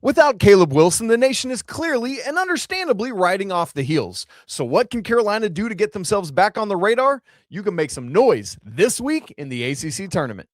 Without Caleb Wilson, the nation is clearly and understandably riding off the heels. So what can Carolina do to get themselves back on the radar? You can make some noise this week in the ACC Tournament.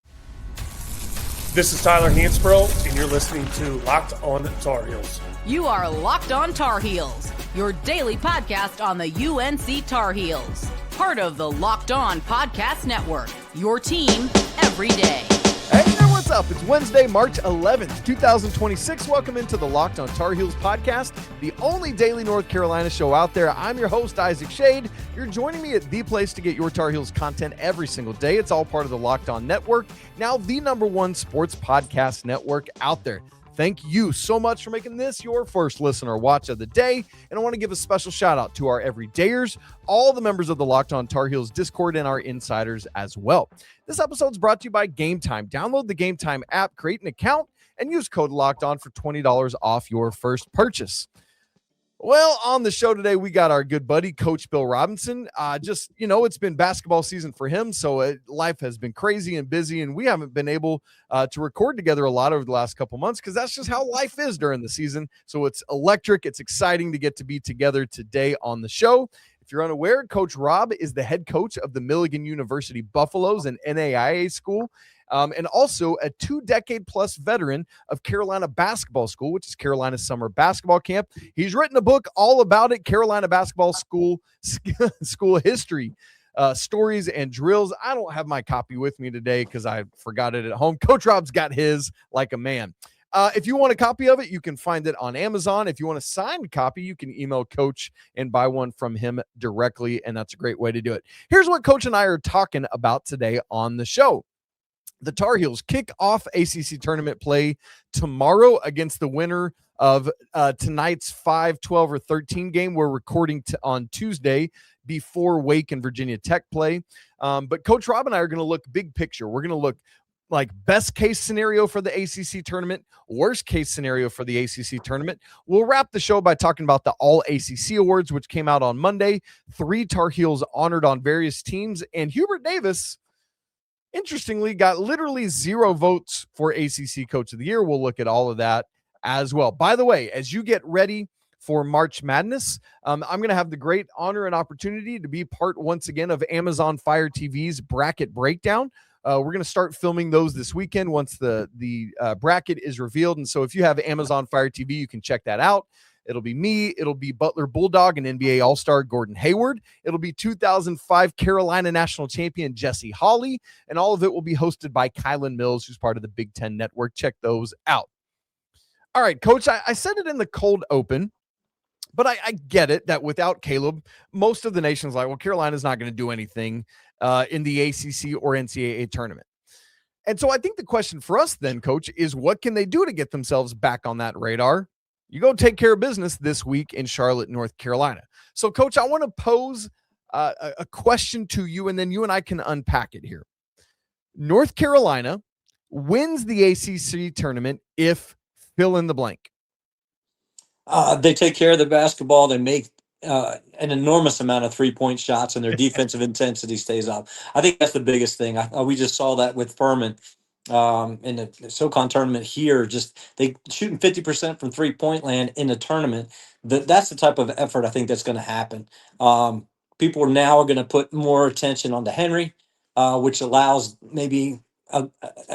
This is Tyler Hansbrough, and you're listening to Locked On Tar Heels. You are Locked On Tar Heels, your daily podcast on the UNC Tar Heels. Part of the Locked On Podcast Network, your team every day. Hey there, what's up? It's Wednesday, March 11th, 2026. Welcome into the Locked On Tar Heels podcast, the only daily North Carolina show out there. I'm your host, Isaac Schade. You're joining me at the place to get your Tar Heels content every single day. It's all part of the Locked On Network, now the #1 sports podcast network out there. Thank you so much for making this your first listen or watch of the day. And I want to give a special shout out to our everydayers, all the members of the Locked On Tar Heels Discord, and our insiders as well. This episode is brought to you by Game Time. Download the Game Time app, create an account, and use code Locked On for $20 off your first purchase. Well, on the show today, we got our good buddy, Coach Bill Robinson. It's been basketball season for him, so life has been crazy and busy, and we haven't been able to record together a lot over the last couple months because that's just how life is during the season. So it's electric. It's exciting to get to be together today on the show. If you're unaware, Coach Rob is the head coach of the Milligan University Buffaloes, an NAIA school. And also a 2-decade-plus veteran of Carolina Basketball School, which is Carolina's summer basketball camp. He's written a book all about it, Carolina Basketball School history, stories and drills. I don't have my copy with me today because I forgot it at home. Coach Rob's got his like a man. If you want a copy of it, you can find it on Amazon. If you want a signed copy, you can email Coach and buy one from him directly, and that's a great way to do it. Here's what Coach and I are talking about today on the show. The Tar Heels kick off ACC tournament play tomorrow against the winner of tonight's 5, 12, or 13 game. We're recording on Tuesday before Wake and Virginia Tech play. But Coach Rob and I are going to look big picture. We're going to look like best case scenario for the ACC tournament, worst case scenario for the ACC tournament. We'll wrap the show by talking about the All-ACC awards, which came out on Monday. 3 Tar Heels honored on various teams, and Hubert Davis, interestingly, got literally 0 votes for ACC Coach of the Year. We'll look at all of that as well. By the way, as you get ready for March Madness, I'm going to have the great honor and opportunity to be part once again of Amazon Fire TV's bracket breakdown. We're going to start filming those this weekend once the bracket is revealed. And so if you have Amazon Fire TV, you can check that out. It'll be me. It'll be Butler Bulldog and NBA All-Star Gordon Hayward. It'll be 2005 Carolina National Champion Jesse Hawley. And all of it will be hosted by Kylan Mills, who's part of the Big Ten Network. Check those out. All right, Coach, I said it in the cold open, but I get it that without Caleb, most of the nation's like, well, Carolina's not going to do anything in the ACC or NCAA tournament. And so I think the question for us then, Coach, is what can they do to get themselves back on that radar? You go take care of business this week in Charlotte, North Carolina. So, Coach, I want to pose a question to you, and then you and I can unpack it here. North Carolina wins the ACC tournament if fill in the blank. They take care of the basketball. They make an enormous amount of three-point shots, and their defensive intensity stays up. I think that's the biggest thing. We just saw that with Furman in the SoCon tournament here. Just they shooting 50% from three-point land in the tournament. That's the type of effort I think that's going to happen. People now are going to put more attention on the Henri, which allows maybe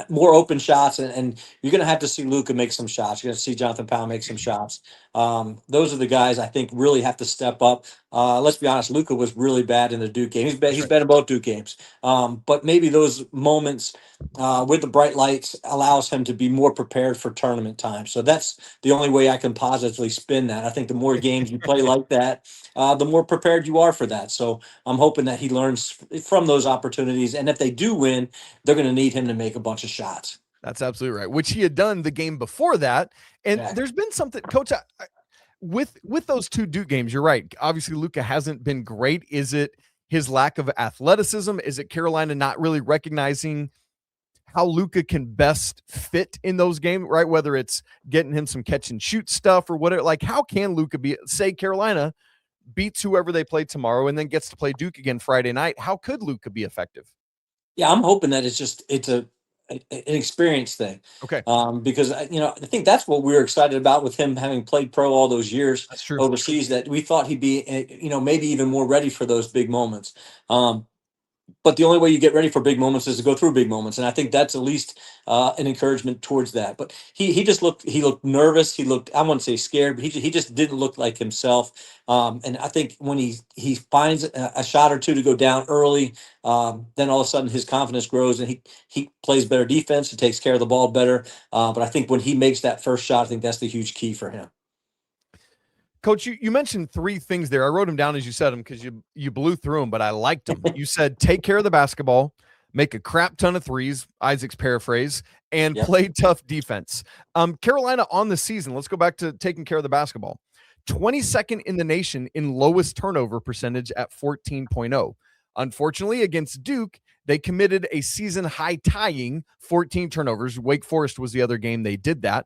more open shots, and you're going to have to see Luka make some shots. You're going to see Jonathan Powell make some shots. Those are the guys I think really have to step up. Let's be honest, Luka was really bad in the Duke game. He's bad in both Duke games. But maybe those moments with the bright lights allows him to be more prepared for tournament time. So that's the only way I can positively spin that. I think the more games you play like that, the more prepared you are for that. So I'm hoping that he learns from those opportunities. And if they do win, they're going to need him to make a bunch of shots. That's absolutely right, which he had done the game before that. And there's been something, Coach, with those 2 Duke games, you're right. Obviously, Luka hasn't been great. Is it his lack of athleticism? Is it Carolina not really recognizing how Luka can best fit in those games, right? Whether it's getting him some catch and shoot stuff or whatever. Like, how can Luka say Carolina beats whoever they play tomorrow and then gets to play Duke again Friday night? How could Luka be effective? Yeah, I'm hoping that it's an experience thing. Okay. Because I think that's what we were excited about with him having played pro all those years That's true. overseas, that we thought he'd be, maybe even more ready for those big moments. But the only way you get ready for big moments is to go through big moments, and I think that's at least an encouragement towards that. But he looked nervous. He looked, I wouldn't say scared, but he just didn't look like himself. And I think when he finds a shot or two to go down early, then all of a sudden his confidence grows and he plays better defense. He takes care of the ball better. But I think when he makes that first shot, I think that's the huge key for him. Coach, you mentioned three things there. I wrote them down as you said them because you blew through them, but I liked them. You said take care of the basketball, make a crap ton of threes, Isaac's paraphrase, and play tough defense. Carolina on the season, let's go back to taking care of the basketball. 22nd in the nation in lowest turnover percentage at 14.0. Unfortunately, against Duke, they committed a season high tying 14 turnovers. Wake Forest was the other game they did that.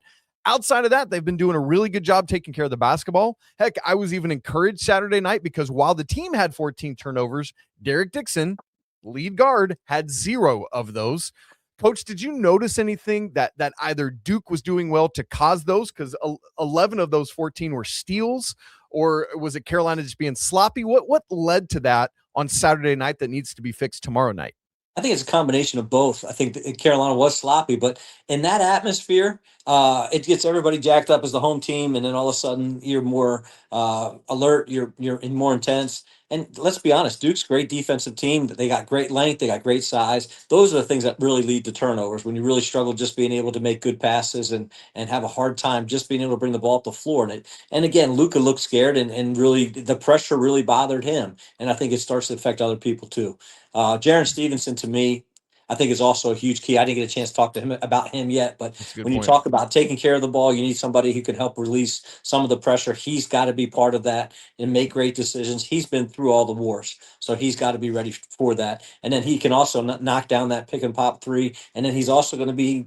Outside of that, they've been doing a really good job taking care of the basketball. Heck, I was even encouraged Saturday night because while the team had 14 turnovers, Derek Dixon, lead guard, had 0 of those. Coach, did you notice anything that either Duke was doing well to cause those? Because 11 of those 14 were steals, or was it Carolina just being sloppy? What led to that on Saturday night that needs to be fixed tomorrow night? I think it's a combination of both. I think that Carolina was sloppy, but in that atmosphere, it gets everybody jacked up as the home team, and then all of a sudden you're more alert, you're more intense. And let's be honest, Duke's a great defensive team. They got great length, they got great size. Those are the things that really lead to turnovers, when you really struggle just being able to make good passes and have a hard time just being able to bring the ball up the floor. And again, Luka looked scared, and really the pressure really bothered him. And I think it starts to affect other people too. Jarin Stevenson, to me, I think is also a huge key. I didn't get a chance to talk to him about him yet, but when you talk about taking care of the ball, you need somebody who can help release some of the pressure. He's got to be part of that and make great decisions. He's been through all the wars, so he's got to be ready for that. And then he can also knock down that pick and pop three. And then he's also going to be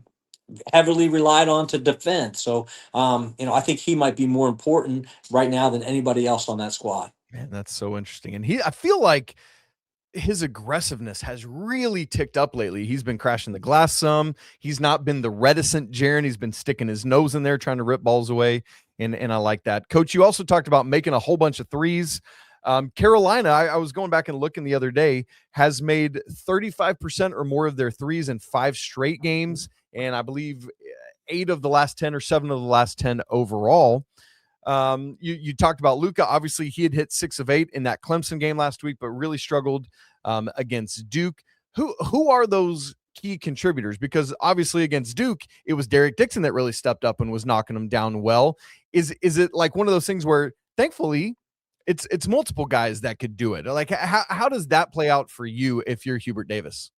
heavily relied on to defend. So, I think he might be more important right now than anybody else on that squad. Man, that's so interesting. And I feel like his aggressiveness has really ticked up lately. He's been crashing the glass some. He's not been the reticent Jarin. He's been sticking his nose in there, trying to rip balls away. And I like that. Coach, you also talked about making a whole bunch of threes. Carolina, I was going back and looking the other day, has made 35% or more of their threes in 5 straight games. And I believe 8 of the last 10 or 7 of the last 10 overall. You talked about Luka. Obviously, he had hit 6 of 8 in that Clemson game last week, but really struggled against Duke. Who are those key contributors? Because obviously against Duke, it was Derek Dixon that really stepped up and was knocking them down well. Is it like one of those things where thankfully it's multiple guys that could do it? Like how does that play out for you if you're Hubert Davis?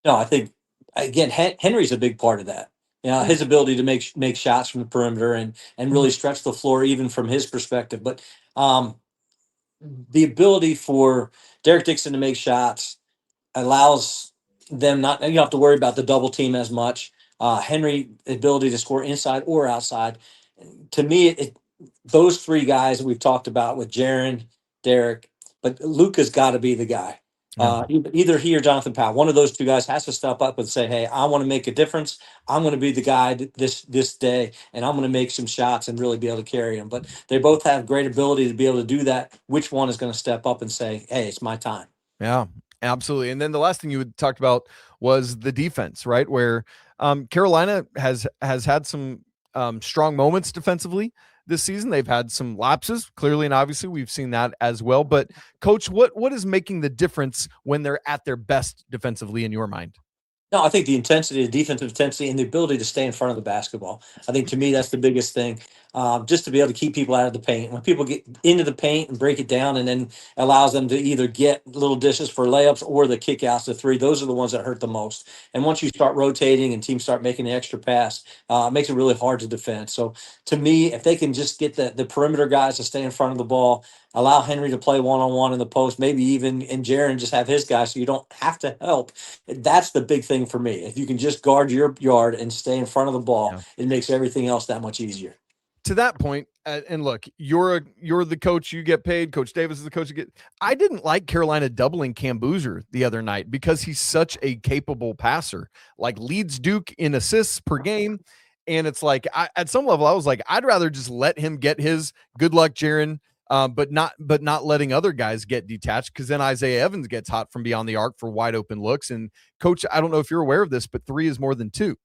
No, I think again Henry's a big part of that. His ability to make shots from the perimeter and really stretch the floor even from his perspective. But the ability for Derek Dixon to make shots allows them not, you don't have to worry about the double team as much. Henry, ability to score inside or outside. To me, those 3 guys that we've talked about with Jarin, Derek, but Luka's got to be the guy. Either he or Jonathan Powell, one of those 2 guys has to step up and say, hey, I want to make a difference. I'm going to be the guy this day, and I'm going to make some shots and really be able to carry them. But they both have great ability to be able to do that. Which one is going to step up and say, hey, it's my time? Yeah, absolutely. And then the last thing you had talked about was the defense, right? Where Carolina has had some strong moments defensively this season. They've had some lapses, clearly and obviously. We've seen that as well. But, Coach, what is making the difference when they're at their best defensively in your mind? No, I think the intensity, the defensive intensity, and the ability to stay in front of the basketball. I think to me that's the biggest thing. Just to be able to keep people out of the paint. When people get into the paint and break it down, and then allows them to either get little dishes for layups or the kickouts to 3, those are the ones that hurt the most. And once you start rotating and teams start making the extra pass, it makes it really hard to defend. So to me, if they can just get the perimeter guys to stay in front of the ball, allow Henry to play one-on-one in the post, maybe even in Jarin just have his guys so you don't have to help. That's the big thing for me. If you can just guard your yard and stay in front of the ball, it makes everything else that much easier. To that point, And look, you're the coach, you get paid. Coach Davis is the coach. I didn't like Carolina doubling Cam Boozer the other night because he's such a capable passer, like leads Duke in assists per game. And it's like, at some level, I was like, I'd rather just let him get his good luck, Jarin, but not letting other guys get detached, because then Isaiah Evans gets hot from beyond the arc for wide open looks. And Coach, I don't know if you're aware of this, but 3 is more than 2.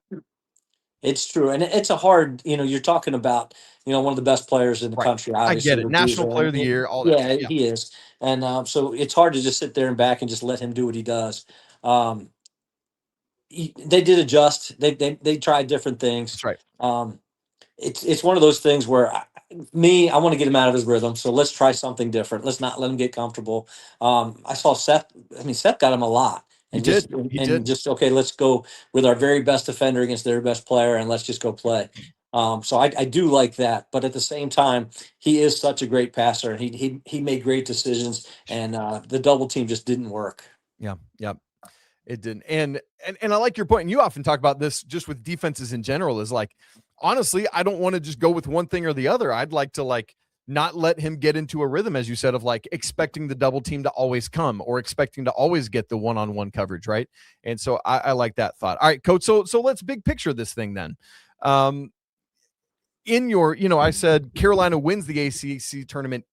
It's true. And it's a hard, you're talking about, one of the best players in the country, obviously. I get it. National Player of the Year, all that. Yeah, he is. And so it's hard to just sit there and back and just let him do what he does. They did adjust. They tried different things. That's right. It's one of those things where I want to get him out of his rhythm. So let's try something different. Let's not let him get comfortable. I saw Seth. Seth got him a lot. And He did. did. Okay, let's go with our very best defender against their best player, and let's just go play. So I do like that, but at the same time, he is such a great passer, and he made great decisions, and the double team just didn't work. Yeah, it didn't. And I like your point, and you often talk about this just with defenses in general, is like, honestly, I don't want to just go with one thing or the other. I'd like to not let him get into a rhythm, as you said, of expecting the double team to always come or expecting to always get the one-on-one coverage, right? And so I like that thought. All right, Coach, so let's big picture this thing then. In your, I said Carolina wins the ACC tournament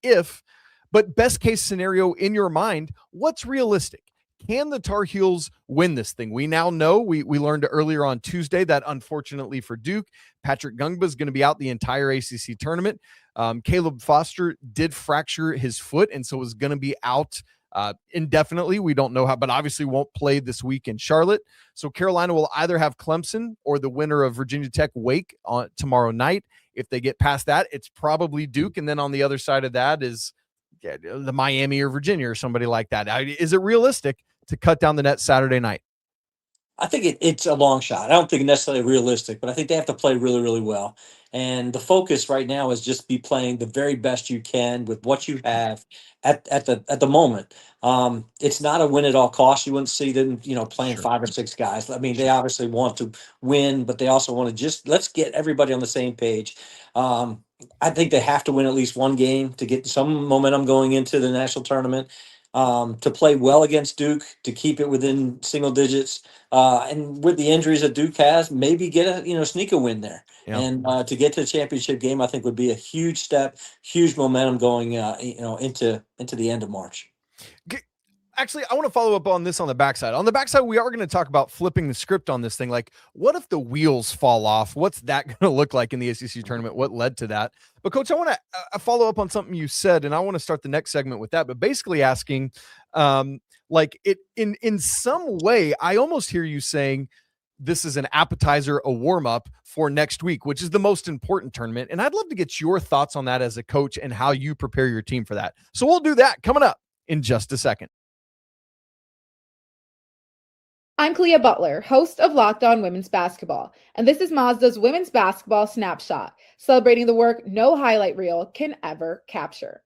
but best case scenario in your mind, what's realistic? Can the Tar Heels win this thing? We now know, we learned earlier on Tuesday that unfortunately for Duke, Patrick Gungba is going to be out the entire ACC tournament. Caleb Foster did fracture his foot, and so is going to be out indefinitely. We don't know how, but obviously won't play this week in Charlotte. So Carolina will either have Clemson or the winner of Virginia Tech Wake on tomorrow night. If they get past that, it's probably Duke. And then on the other side of that is the Miami or Virginia or somebody like that. Is it realistic to cut down the net Saturday night? I think it's a long shot. I don't think necessarily realistic, but I think they have to play really, really well. And the focus right now is just be playing the very best you can with what you have at the moment. It's not a win at all costs. You wouldn't see them, playing 5 or 6 guys. They obviously want to win, but they also want to let's get everybody on the same page. I think they have to win at least one game to get some momentum going into the national tournament. To play well against Duke, to keep it within single digits, and with the injuries that Duke has, maybe get sneak a win there. Yeah. And to get to the championship game, I think would be a huge step, huge momentum going into the end of March. Actually, I want to follow up on this on the backside. On the backside, we are going to talk about flipping the script on this thing. What if the wheels fall off? What's that going to look like in the ACC tournament? What led to that? But Coach, I want to follow up on something you said, and I want to start the next segment with that. But basically asking, in some way, I almost hear you saying this is an appetizer, a warm-up for next week, which is the most important tournament. And I'd love to get your thoughts on that as a coach and how you prepare your team for that. So we'll do that coming up in just a second. I'm Clea Butler, host of Locked On Women's Basketball, and this is Mazda's Women's Basketball Snapshot, celebrating the work no highlight reel can ever capture.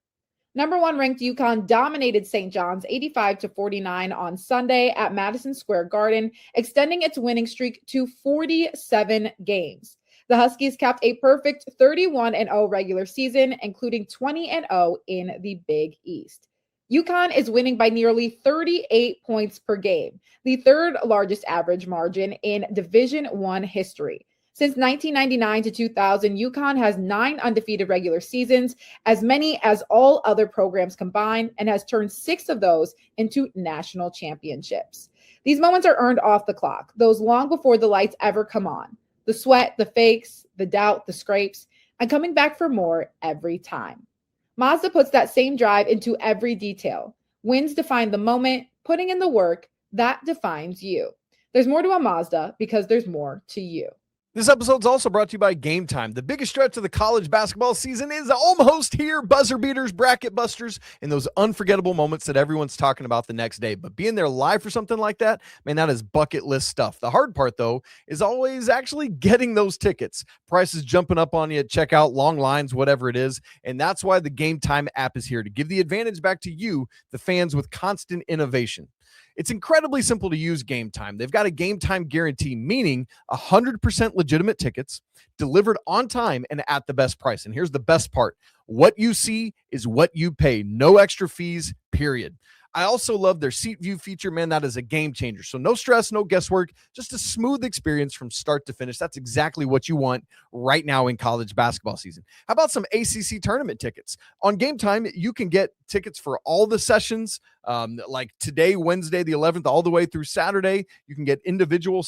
Number 1 ranked UConn dominated St. John's 85-49 on Sunday at Madison Square Garden, extending its winning streak to 47 games. The Huskies capped a perfect 31-0 regular season, including 20-0 in the Big East. UConn is winning by nearly 38 points per game, the 3rd largest average margin in Division I history. Since 1999 to 2000, UConn has 9 undefeated regular seasons, as many as all other programs combined, and has turned 6 of those into national championships. These moments are earned off the clock, those long before the lights ever come on. The sweat, the fakes, the doubt, the scrapes, and coming back for more every time. Mazda puts that same drive into every detail. Wins define the moment, putting in the work, that defines you. There's more to a Mazda because there's more to you. This episode is also brought to you by Game Time. The biggest stretch of the college basketball season is almost here. Buzzer beaters, bracket busters, and those unforgettable moments that everyone's talking about the next day. But being there live for something like that, man, that is bucket list stuff. The hard part, though, is always actually getting those tickets. Prices jumping up on you at checkout, long lines, whatever it is. And that's why the Game Time app is here to give the advantage back to you, the fans, with constant innovation. It's incredibly simple to use Game Time. They've got a Game Time guarantee, meaning 100% legitimate tickets delivered on time and at the best price. And here's the best part. What you see is what you pay. No extra fees, period. I also love their seat view feature, man. That is a game changer. So no stress, no guesswork, just a smooth experience from start to finish. That's exactly what you want right now in college basketball season. How about some ACC tournament tickets? On Game Time, you can get tickets for all the sessions, like today, Wednesday, the 11th, all the way through Saturday. You can get individual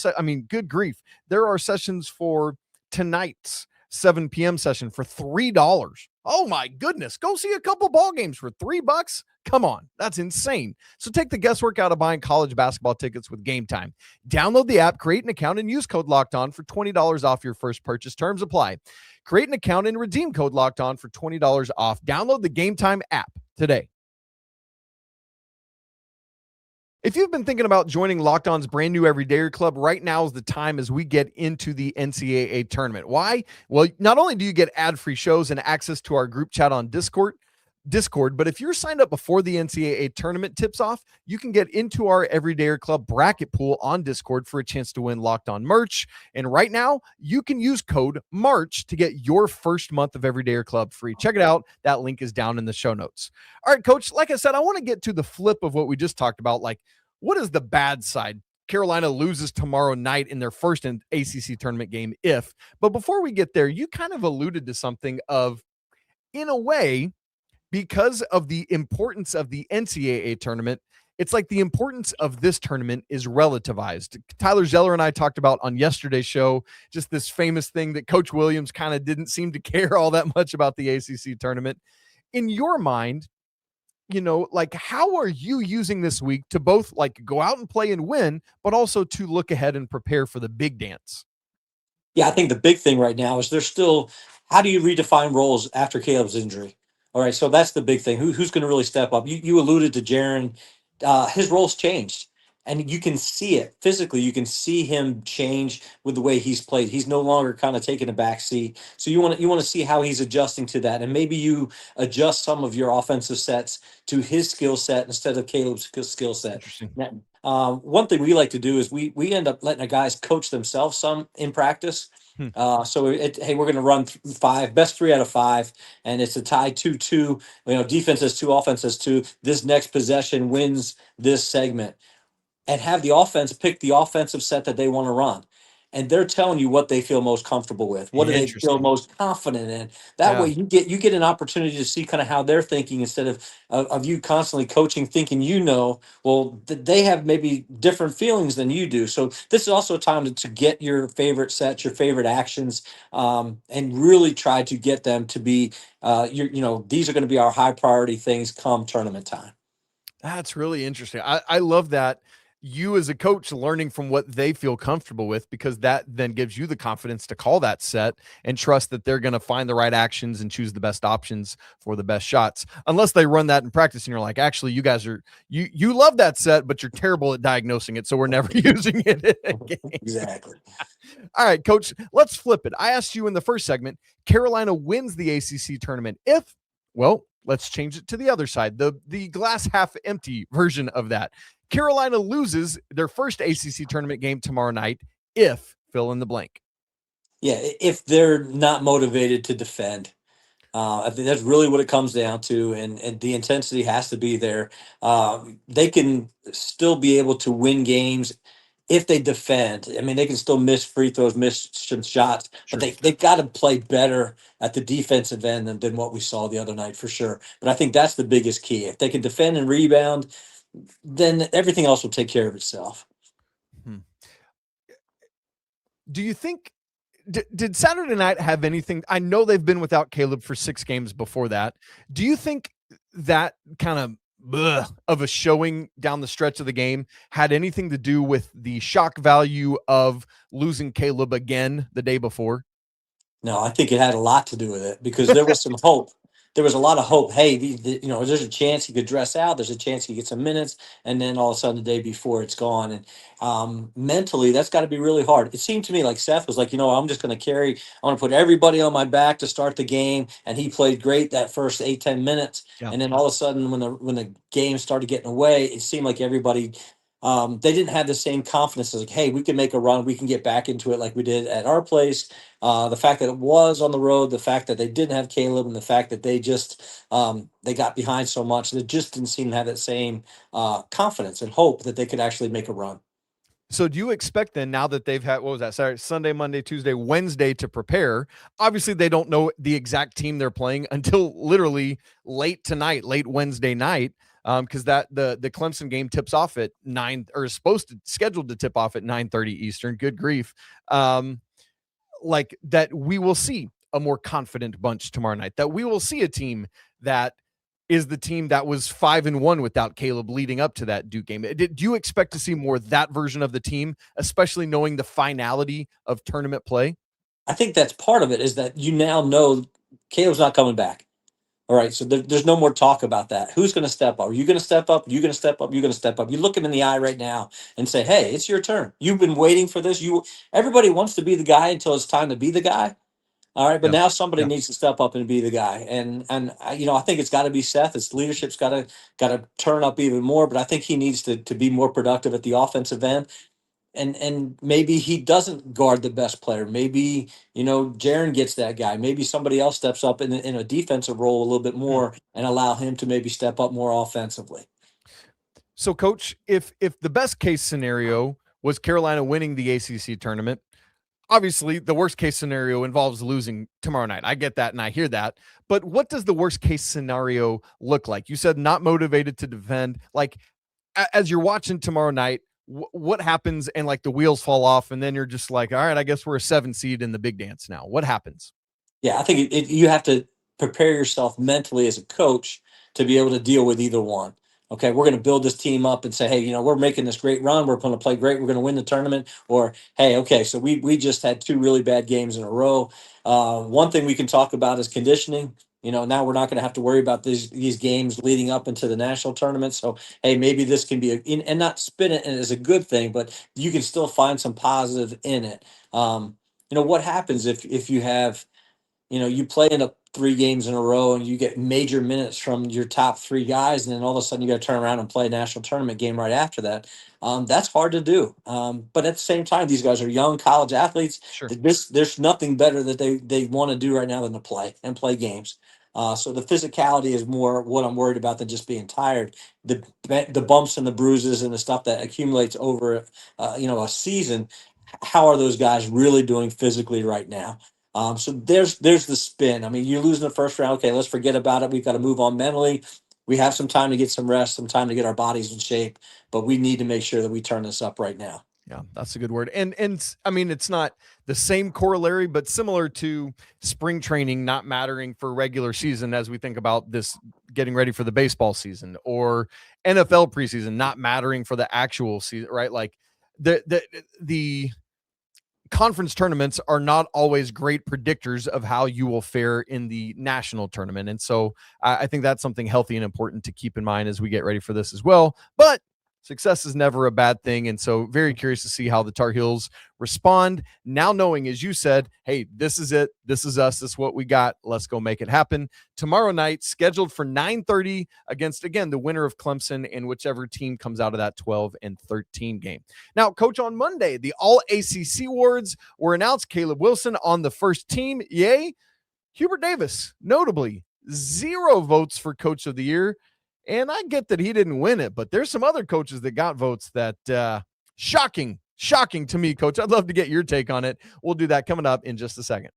good grief. There are sessions for tonight's 7 p.m. session for $3. Oh my goodness. Go see a couple ball games for $3. Come on. That's insane. So take the guesswork out of buying college basketball tickets with Game Time. Download the app, create an account, and use code Locked On for $20 off your first purchase. Terms apply. Create an account and redeem code Locked On for $20 off. Download the Game Time app today. If you've been thinking about joining Locked On's brand new Everydayer Club, right now is the time as we get into the NCAA tournament. Why? Well, not only do you get ad-free shows and access to our group chat on Discord, but if you're signed up before the NCAA tournament tips off, you can get into our Everydayer Club bracket pool on Discord for a chance to win Locked On merch. And right now, you can use code MARCH to get your first month of Everydayer Club free. Check it out. That link is down in the show notes. All right, Coach, like I said, I want to get to the flip of what we just talked about. Like, what is the bad side? Carolina loses tomorrow night in their first ACC tournament game, but before we get there, you kind of alluded to something of, in a way, because of the importance of the NCAA tournament, it's like the importance of this tournament is relativized. Tyler Zeller and I talked about on yesterday's show, just this famous thing that Coach Williams kind of didn't seem to care all that much about the ACC tournament. In your mind, like, how are you using this week to both like go out and play and win, but also to look ahead and prepare for the big dance? Yeah, I think the big thing right now is how do you redefine roles after Caleb's injury? All right, so that's the big thing. Who's going to really step up? You alluded to Jarin. His role's changed, and you can see it physically. You can see him change with the way he's played. He's no longer kind of taking a back seat. So you want to see how he's adjusting to that, and maybe you adjust some of your offensive sets to his skill set instead of Caleb's skill set. Interesting. One thing we like to do is we end up letting the guys coach themselves some in practice. Hey, we're going to run best 3 out of 5, and it's a tie 2-2. Defense has 2, offense has 2. This next possession wins this segment, and have the offense pick the offensive set that they want to run. And they're telling you what they feel most comfortable with. What do they feel most confident in? That way you get an opportunity to see kind of how they're thinking instead of you constantly coaching, thinking, they have maybe different feelings than you do. So this is also a time to get your favorite sets, your favorite actions, and really try to get them to be, these are going to be our high priority things come tournament time. That's really interesting. I love that. You as a coach learning from what they feel comfortable with, because that then gives you the confidence to call that set and trust that they're going to find the right actions and choose the best options for the best shots. Unless they run that in practice and you're like, actually, you guys you love that set, but you're terrible at diagnosing it, so we're never using it in a game. Exactly. All right, Coach, let's flip it. I asked you in the first segment, Carolina wins the ACC tournament let's change it to the other side, the glass half empty version of that. Carolina loses their first ACC tournament game tomorrow night fill in the blank. Yeah, if they're not motivated to defend. I think that's really what it comes down to, and the intensity has to be there. They can still be able to win games if they defend. I mean, they can still miss free throws, miss some shots, but they've got to play better at the defensive end than what we saw the other night for sure. But I think that's the biggest key. If they can defend and rebound, then everything else will take care of itself. Do you think, did Saturday night have anything? I know they've been without Caleb for 6 games before that. Do you think that kind of a showing down the stretch of the game had anything to do with the shock value of losing Caleb again the day before? No, I think it had a lot to do with it, because there was some hope. There was a lot of hope. Hey, there's a chance he could dress out. There's a chance he gets some minutes, and then all of a sudden the day before it's gone. And mentally, that's got to be really hard. It seemed to me like Seth was like, I'm just going to I want to put everybody on my back to start the game, and he played great that first 8-10 minutes. Yeah. And then all of a sudden, when the game started getting away, it seemed like everybody they didn't have the same confidence as like, hey, we can make a run, we can get back into it like we did at our place. The fact that it was on the road, the fact that they didn't have Caleb, and the fact that they just they got behind so much, they just didn't seem to have that same confidence and hope that they could actually make a run. So do you expect then, now that they've had, what was that, Saturday, Sunday, Monday, Tuesday, Wednesday to prepare? Obviously, they don't know the exact team they're playing until literally late tonight, late Wednesday night, because that the Clemson game tips off at 9, or is scheduled to tip off at 9:30 Eastern. Good grief. Like that, we will see a more confident bunch tomorrow night. That we will see a team that is the team that was 5-1 without Caleb leading up to that Duke game. Do you expect to see more of that version of the team, especially knowing the finality of tournament play? I think that's part of it, is that you now know Caleb's not coming back. All right, so there's no more talk about that. Who's going to step up? Are you going to step up? You're going to step up? You're going to step up? You look him in the eye right now and say, hey, it's your turn. You've been waiting for this. Everybody wants to be the guy until it's time to be the guy. All right, but now somebody needs to step up and be the guy, and I think it's got to be Seth. His leadership's got to turn up even more. But I think he needs to be more productive at the offensive end, and maybe he doesn't guard the best player. Maybe Jarin gets that guy. Maybe somebody else steps up in a defensive role a little bit more and allow him to maybe step up more offensively. So, Coach, if the best case scenario was Carolina winning the ACC tournament, obviously, the worst case scenario involves losing tomorrow night. I get that and I hear that. But what does the worst case scenario look like? You said not motivated to defend. Like, as you're watching tomorrow night, what happens? And like the wheels fall off, and then you're just like, all right, I guess we're a 7 seed in the big dance now. What happens? Yeah, I think you have to prepare yourself mentally as a coach to be able to deal with either one. Okay, we're going to build this team up and say, hey, we're making this great run. We're going to play great. We're going to win the tournament. Or, hey, okay, so we just had 2 really bad games in a row. One thing we can talk about is conditioning. Now we're not going to have to worry about these games leading up into the national tournament. So, hey, maybe this can be and not spin it as a good thing, but you can still find some positive in it. What happens if you have, you play in 3 games in a row and you get major minutes from your top 3 guys, and then all of a sudden you got to turn around and play a national tournament game right after that. That's hard to do. But at the same time, these guys are young college athletes. Sure. There's nothing better that they want to do right now than to play games. So the physicality is more what I'm worried about than just being tired. The bumps and the bruises and the stuff that accumulates over a season. How are those guys really doing physically right now? So there's the spin. I mean, you're losing the first round. Okay, let's forget about it. We've got to move on mentally. We have some time to get some rest, some time to get our bodies in shape, but we need to make sure that we turn this up right now. Yeah, that's a good word. And I mean, it's not the same corollary, but similar to spring training not mattering for regular season as we think about this getting ready for the baseball season, or NFL preseason not mattering for the actual season, right? Like the conference tournaments are not always great predictors of how you will fare in the national tournament. And so I think that's something healthy and important to keep in mind as we get ready for this as well. But success is never a bad thing. And so very curious to see how the Tar Heels respond. Now knowing, as you said, hey, this is it. This is us. This is what we got. Let's go make it happen. Tomorrow night, scheduled for 9:30 against, again, the winner of Clemson and whichever team comes out of that 12-13 game. Now, Coach, on Monday, the All-ACC awards were announced. Caleb Wilson on the first team. Yay. Hubert Davis, notably, 0 votes for Coach of the Year. And I get that he didn't win it, but there's some other coaches that got votes that shocking to me, Coach. I'd love to get your take on it. We'll do that coming up in just a second.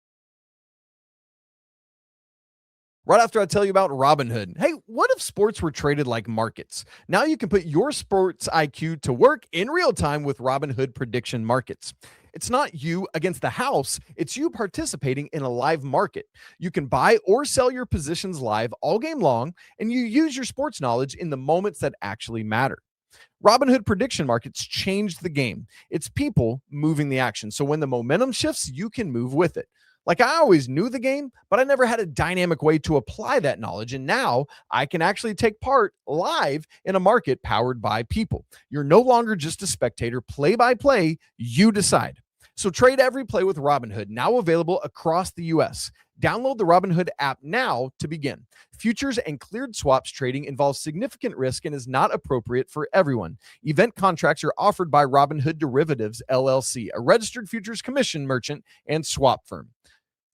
Right after I tell you about Robinhood. Hey, what if sports were traded like markets? Now you can put your sports IQ to work in real time with Robinhood prediction markets. It's not you against the house. It's you participating in a live market. You can buy or sell your positions live all game long, and you use your sports knowledge in the moments that actually matter. Robinhood prediction markets changed the game. It's people moving the action. So when the momentum shifts, you can move with it. Like, I always knew the game, but I never had a dynamic way to apply that knowledge. And now I can actually take part live in a market powered by people. You're no longer just a spectator. Play by play, you decide. So trade every play with Robinhood, now available across the U.S. Download the Robinhood app now to begin. Futures and cleared swaps trading involves significant risk and is not appropriate for everyone. Event contracts are offered by Robinhood Derivatives, LLC, a registered futures commission merchant and swap firm.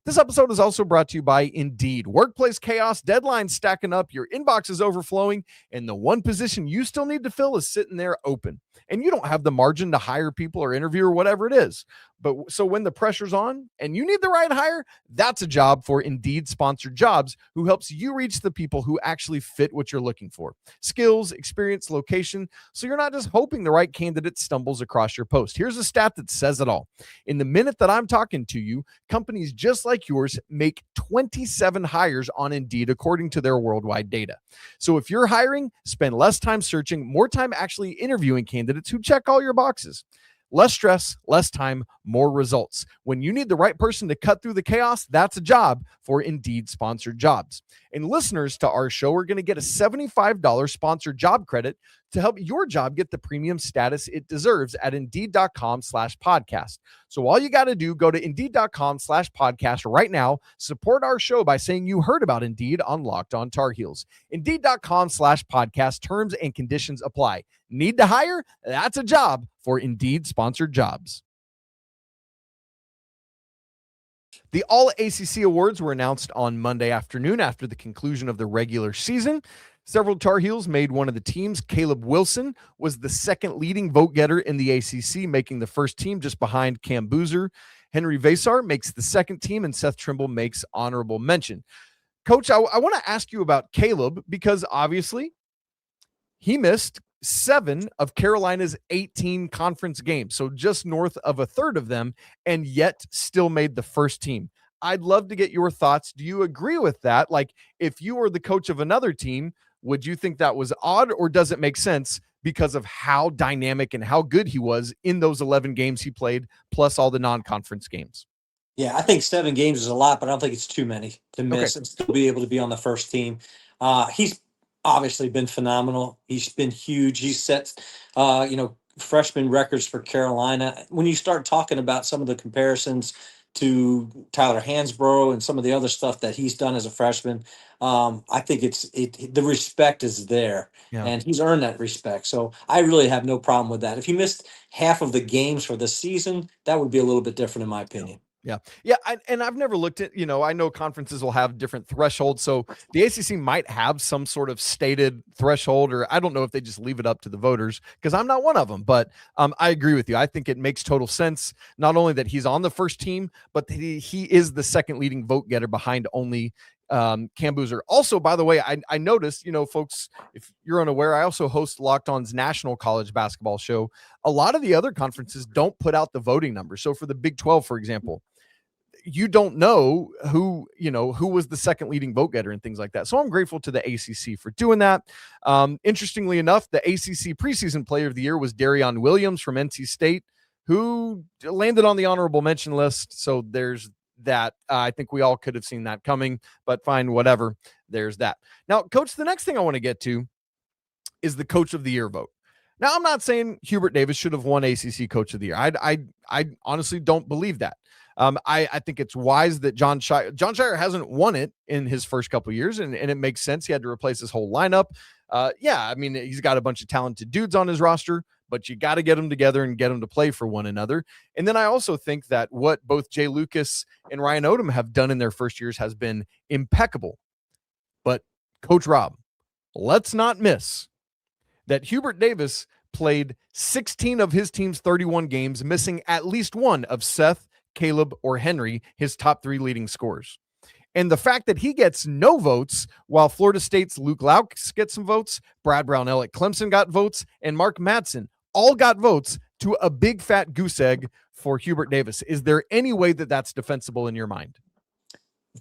This episode is also brought to you by Indeed. Workplace chaos, deadlines stacking up, your inbox is overflowing, and the one position you still need to fill is sitting there open. And you don't have the margin to hire people or interview or whatever it is. But so when the pressure's on and you need the right hire, that's a job for Indeed Sponsored Jobs, who helps you reach the people who actually fit what you're looking for. Skills, experience, location. So you're not just hoping the right candidate stumbles across your post. Here's a stat that says it all. In the minute that I'm talking to you, companies just like yours make 27 hires on Indeed, according to their worldwide data. So if you're hiring, spend less time searching, more time actually interviewing candidates who check all your boxes. Less stress, less time, more results. When you need the right person to cut through the chaos, that's a job for Indeed Sponsored Jobs. And listeners to our show are going to get a $75 sponsored job credit to help your job get the premium status it deserves at Indeed.com/podcast. So all you got to do, go to Indeed.com/podcast right now. Support our show by saying you heard about Indeed on Locked On Tar Heels. Indeed.com/podcast. Terms and conditions apply. Need to hire? That's a job for Indeed Sponsored Jobs. The All-ACC Awards were announced on Monday afternoon after the conclusion of the regular season. Several Tar Heels made one of the teams. Caleb Wilson was the second leading vote getter in the ACC, making the first team just behind Cam Boozer. Henri Veesaar makes the second team, and Seth Trimble makes honorable mention. Coach, I want to ask you about Caleb because obviously he missed 7 of Carolina's 18 conference games, so just north of a third of them, and yet still made the first team. I'd love to get your thoughts. Do you agree with that? Like, if you were the coach of another team, would you think that was odd, or does it make sense because of how dynamic and how good he was in those 11 games he played, plus all the non-conference games? Yeah, I think 7 games is a lot, but I don't think it's too many to miss and still be able to be on the first team. He's obviously been phenomenal. He's been huge. He's set, freshman records for Carolina. When you start talking about some of the comparisons to Tyler Hansbrough and some of the other stuff that he's done as a freshman, I think the respect is there, and he's earned that respect. So I really have no problem with that. If he missed half of the games for the season, that would be a little bit different in my opinion. Yeah. And I've never looked at, I know conferences will have different thresholds. So the ACC might have some sort of stated threshold, or I don't know if they just leave it up to the voters because I'm not one of them. But I agree with you. I think it makes total sense, not only that he's on the first team, but he is the second leading vote getter behind only Cam Boozer. Also, by the way, I noticed, folks, if you're unaware, I also host Locked On's national college basketball show. A lot of the other conferences don't put out the voting numbers. So for the Big 12, for example, you don't know who was the second leading vote getter and things like that. So I'm grateful to the ACC for doing that. Interestingly enough, the ACC preseason player of the year was Darion Williams from NC State, who landed on the honorable mention list. So there's that. I think we all could have seen that coming, but fine, whatever. There's that. Now, Coach, the next thing I want to get to is the Coach of the Year vote. Now, I'm not saying Hubert Davis should have won ACC Coach of the Year. I honestly don't believe that. I think it's wise that Jon Scheyer hasn't won it in his first couple of years, and it makes sense. He had to replace his whole lineup. I mean, he's got a bunch of talented dudes on his roster, but you got to get them together and get them to play for one another. And then I also think that what both Jay Lucas and Ryan Odom have done in their first years has been impeccable. But Coach Rob, let's not miss that Hubert Davis played 16 of his team's 31 games, missing at least one of Seth, Caleb, or Henry, his top 3 leading scorers. And the fact that he gets no votes, while Florida State's Luke Laux gets some votes, Brad Brownell at Clemson got votes, and Mark Madsen all got votes, to a big fat goose egg for Hubert Davis. Is there any way that that's defensible in your mind?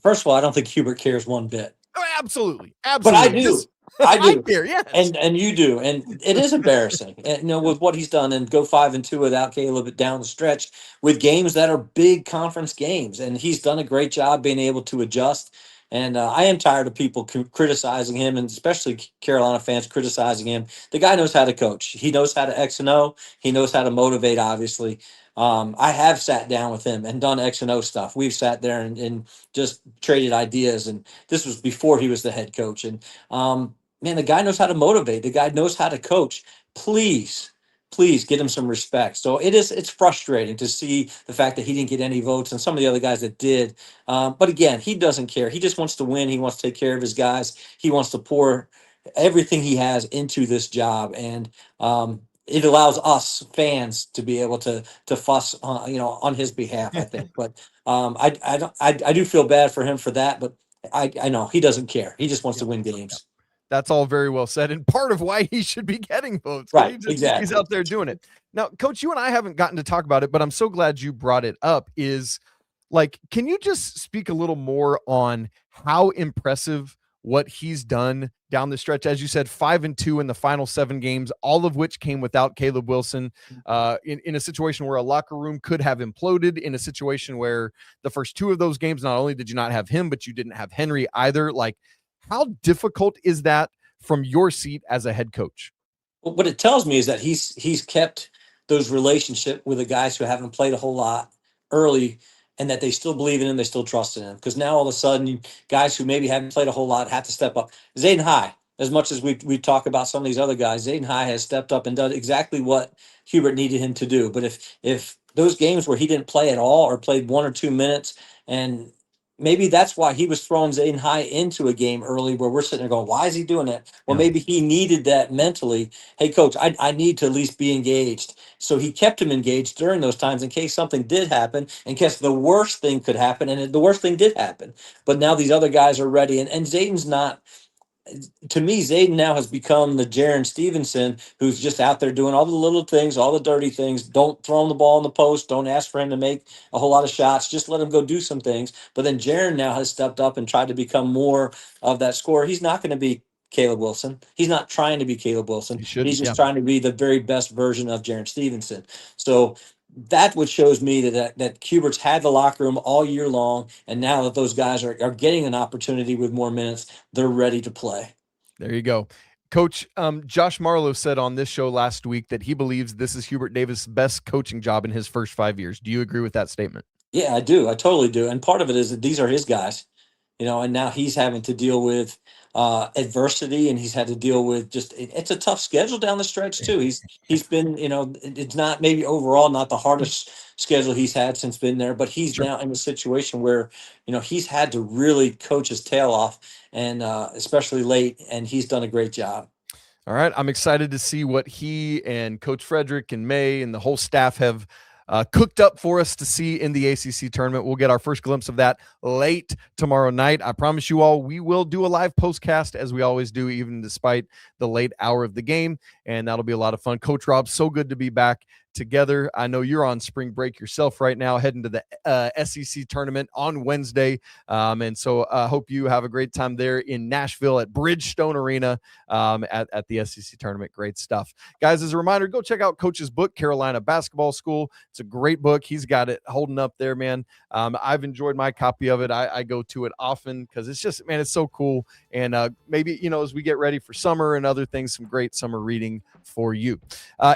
First of all, I don't think Hubert cares one bit. Oh, absolutely. But I do. I do. Care, yes. And you do. And it is embarrassing, with what he's done, and go 5-2 without Caleb down the stretch with games that are big conference games. And he's done a great job being able to adjust And I am tired of people criticizing him, and especially Carolina fans criticizing him. The guy knows how to coach. He knows how to X and O. He knows how to motivate, obviously. I have sat down with him and done X and O stuff. We've sat there and just traded ideas. And this was before he was the head coach. And man, the guy knows how to motivate. The guy knows how to coach. Please get him some respect. So it's frustrating to see the fact that he didn't get any votes and some of the other guys that did. But again, he doesn't care. He just wants to win. He wants to take care of his guys. He wants to pour everything he has into this job. And it allows us fans to be able to fuss on his behalf, I think. But I do feel bad for him for that, but I know he doesn't care. He just wants to win games. That's all very well said, and part of why he should be getting votes. Right, Exactly. He's out there doing it. Now, Coach, you and I haven't gotten to talk about it, but I'm so glad you brought it up. Is like, can you just speak a little more on how impressive what he's done down the stretch? As you said, 5-2 in the final 7 games, all of which came without Caleb Wilson, in a situation where a locker room could have imploded, in a situation where the first 2 of those games, not only did you not have him, but you didn't have Henry either. Like, how difficult is that from your seat as a head coach? Well, what it tells me is that he's kept those relationships with the guys who haven't played a whole lot early, and that they still believe in him, they still trust in him. Because now all of a sudden, guys who maybe haven't played a whole lot have to step up. Jaydon High, as much as we talk about some of these other guys, Jaydon High has stepped up and done exactly what Hubert needed him to do. But if those games where he didn't play at all or played 1 or 2 minutes, and maybe that's why he was throwing Jaydon High into a game early where we're sitting there going, why is he doing that? Well, maybe he needed that mentally. Hey, coach, I need to at least be engaged. So he kept him engaged during those times in case something did happen, in case the worst thing could happen. And the worst thing did happen. But now these other guys are ready. And Jaydon's not. To me, Jaydon now has become the Jarin Stevenson who's just out there doing all the little things, all the dirty things. Don't throw him the ball in the post. Don't ask for him to make a whole lot of shots. Just let him go do some things. But then Jarin now has stepped up and tried to become more of that scorer. He's not going to be Caleb Wilson. He's not trying to be Caleb Wilson. He's just trying to be the very best version of Jarin Stevenson. So that's what shows me that Hubert's had the locker room all year long, and now that those guys are getting an opportunity with more minutes, they're ready to play. There you go. Coach, Josh Marlowe said on this show last week that he believes this is Hubert Davis' best coaching job in his first 5 years. Do you agree with that statement? Yeah, I do. I totally do. And part of it is that these are his guys, and now he's having to deal with adversity, and he's had to deal with it's a tough schedule down the stretch too. He's been, it's not maybe overall not the hardest schedule he's had since been there, but he's now in a situation where, he's had to really coach his tail off, and especially late, and he's done a great job. All right. I'm excited to see what he and Coach Frederick and May and the whole staff have cooked up for us to see in the ACC tournament. We'll get our first glimpse of that late tomorrow night. I promise you all, we will do a live postcast as we always do, even despite the late hour of the game. And that'll be a lot of fun. Coach Rob, so good to be back together. I know you're on spring break yourself right now, heading to the SEC tournament on Wednesday. And so I hope you have a great time there in Nashville at Bridgestone Arena at the SEC tournament. Great stuff. Guys, as a reminder, go check out Coach's book, Carolina Basketball School. It's a great book. He's got it holding up there, man. I've enjoyed my copy of it. I go to it often because it's just, man, it's so cool. And maybe, as we get ready for summer and other things, some great summer reading for you.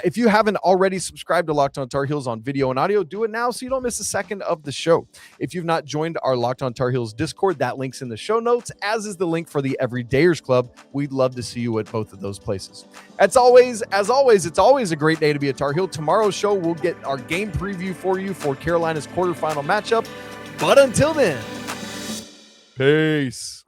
If you haven't already subscribed to Locked On Tar Heels on video and audio, do it now so you don't miss a second of the show. If you've not joined our Locked On Tar Heels Discord, that link's in the show notes, as is the link for the Everydayers Club. We'd love to see you at both of those places. As always, it's always a great day to be a Tar Heel. Tomorrow's show, we'll get our game preview for you for Carolina's quarterfinal matchup. But until then, peace.